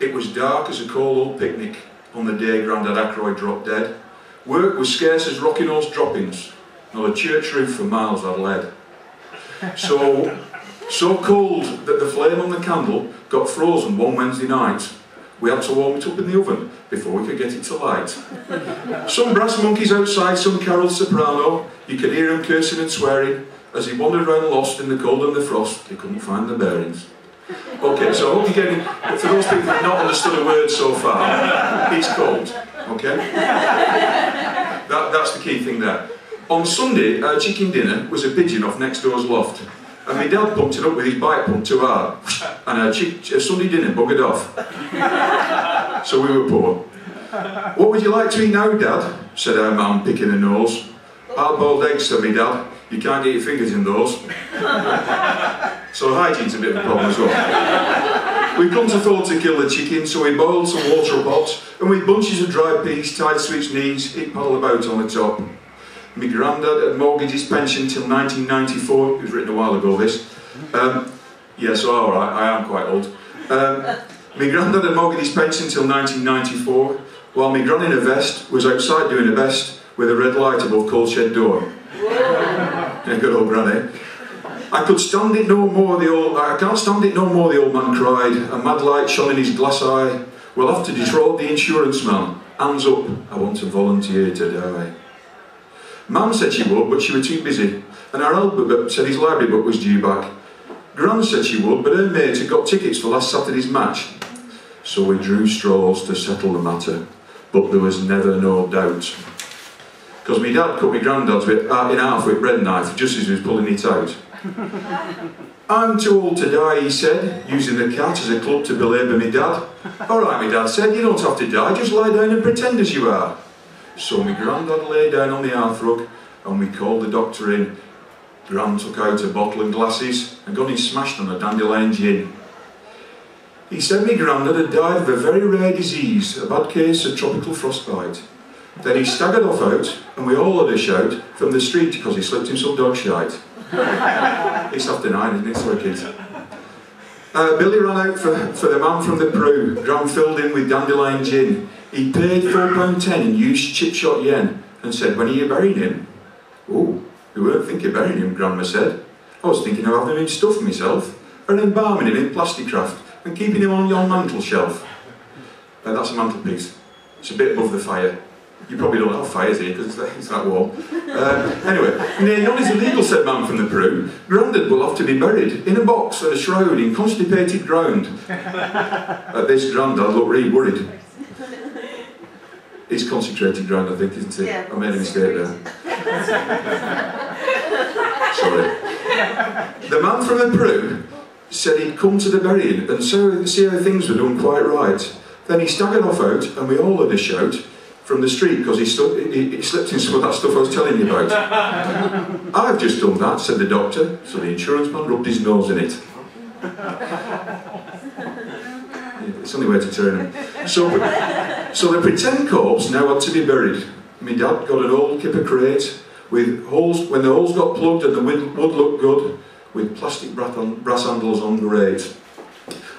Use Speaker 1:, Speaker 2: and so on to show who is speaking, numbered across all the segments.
Speaker 1: It was dark as a cold old picnic on the day Grandad Ackroyd dropped dead. Work was scarce as rocking horse droppings, not a church roof for miles I'd led. So cold that the flame on the candle got frozen one Wednesday night. We had to warm it up in the oven before we could get it to light. Some brass monkeys outside, some caroled soprano, you could hear him cursing and swearing as he wandered round lost in the cold and the frost. He couldn't find the bearings. Okay, so I hope you're getting, for those people that have not understood a word so far, it's cold, okay? That's the key thing there. On Sunday, our chicken dinner was a pigeon off next door's loft. And my dad pumped it up with his bike pump too hard, and our Sunday dinner buggered off. So we were poor. What would you like to eat now, Dad? Said our mum, picking her nose. Hard-boiled eggs, said my dad. You can't get your fingers in those. So hygiene's a bit of a problem as well. We couldn't afford to kill the chicken, so we boiled some water pots, and with bunches of dried peas tied to its knees, it paddled about on the top. My granddad had mortgaged his pension till 1994. It was written a while ago, this. Yeah, so alright, I am quite old. My granddad had mortgaged his pension till 1994, while my gran in a vest was outside doing her best with a red light above coal shed door. Yeah, good old granny. I can't stand it no more, the old man cried. A mad light shone in his glass eye. We'll have to defraud the insurance man. Hands up, I want to volunteer to die. Mum said she would, but she was too busy, and our Albert said his library book was due back. Gran said she would, but her mate had got tickets for last Saturday's match. So we drew straws to settle the matter, but there was never no doubt. Because my dad cut my granddad's in half with a bread knife just as he was pulling it out. I'm too old to die, he said, using the cat as a club to belabour my dad. Alright, my dad said, you don't have to die, just lie down and pretend as you are. So my granddad lay down on the hearthrug and we called the doctor in. Gran took out a bottle and glasses and got him smashed on a dandelion gin. He said my granddad had died of a very rare disease, a bad case of tropical frostbite. Then he staggered off out and we all had a shout from the street because he slipped in some dog shite. It's after 9, isn't it? Sorry, kids. Billy ran out for the man from the Peru. Gran filled in with dandelion gin. He paid £4.10 in used chip-shot yen and said, when are you burying him? Oh, we weren't thinking of burying him, Grandma said. I was thinking of having him stuffed myself and embalming him in plasticraft and keeping him on your mantel shelf. That's a mantelpiece. It's a bit above the fire. You probably don't have fires here because it's that warm. Anyway, nay, none is illegal, said man from the Peru. Grandad will have to be buried in a box and a shroud in constipated ground. At this, Grandad looked really worried. It's concentrated ground, I think, isn't it? Yeah, I made a mistake there. Sorry. The man from the Peru said he'd come to the burying and see how things were done quite right. Then he staggered off out and we all had a shout from the street because he slipped in some of that stuff I was telling you about. I've just done that, said the doctor, so the insurance man rubbed his nose in it. It's the only way to turn him. So the pretend corpse now had to be buried. My dad got an old kipper crate with holes, when the holes got plugged and the wood looked good, with plastic brass handles on the grate.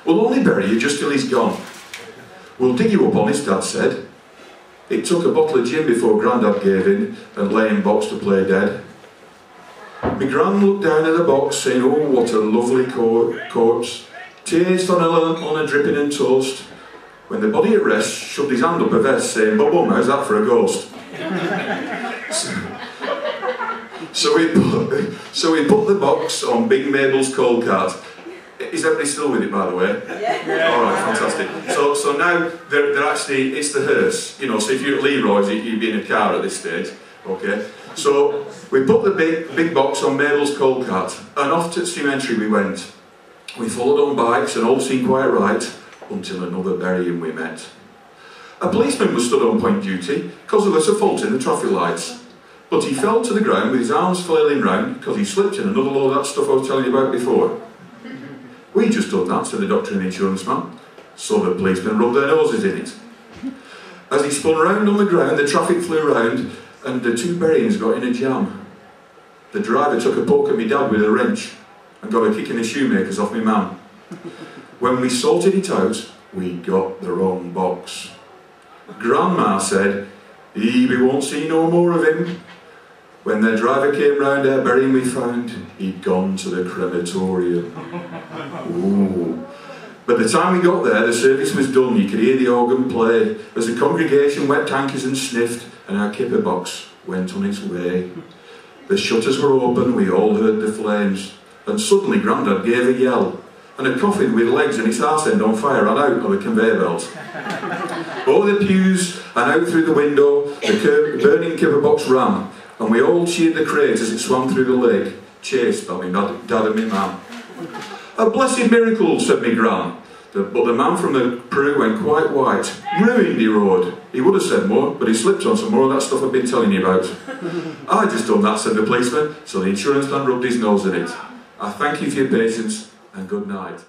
Speaker 1: We'll only bury you just till he's gone. We'll dig you up honest, Dad said. It took a bottle of gin before Grandad gave in and lay in box to play dead. My Gran looked down at the box saying, oh, what a lovely corpse. Tears on a dripping and toast. When the body at rest, shoved his hand up a vest saying, Bob, how's that for a ghost? So we put the box on Big Mabel's coal cart. Is everybody still with it, by the way? Yeah. Alright, fantastic. So now they're actually, it's the hearse. You know, so if you're at Leroy's, you'd be in a car at this stage. Okay? So we put the big box on Mabel's coal cart and off to Cemetery we went. We followed on bikes and all seemed quite right until another burying we met. A policeman was stood on point duty because there was a fault in the traffic lights. But he fell to the ground with his arms flailing round because he slipped in another load of that stuff I was telling you about before. We just done that, said the doctor and the insurance man. So the policemen rubbed their noses in it. As he spun round on the ground, the traffic flew round and the two buryings got in a jam. The driver took a poke at me dad with a wrench and got a kick in the shoemakers off me mum. When we sorted it out, we got the wrong box. Grandma said, we won't see no more of him. When the driver came round our burying, we found he'd gone to the crematorium. Ooh. By the time we got there, the service was done. You could hear the organ play as the congregation wept hankies and sniffed, and our kipper box went on its way. The shutters were open, we all heard the flames, and suddenly Grandad gave a yell, and a coffin with legs and its arse end on fire ran out of the conveyor belt. Over the pews and out through the window, the burning kipper box ran, and we all cheered the crate as it swam through the lake, chased by me dad and me mam. A blessed miracle, said me gran. But the man from the Peru went quite white. Ruined, he roared. He would have said more, but he slipped on some more of that stuff I've been telling you about. I just done that, said the policeman, so the insurance man rubbed his nose in it. I thank you for your patience, and good night.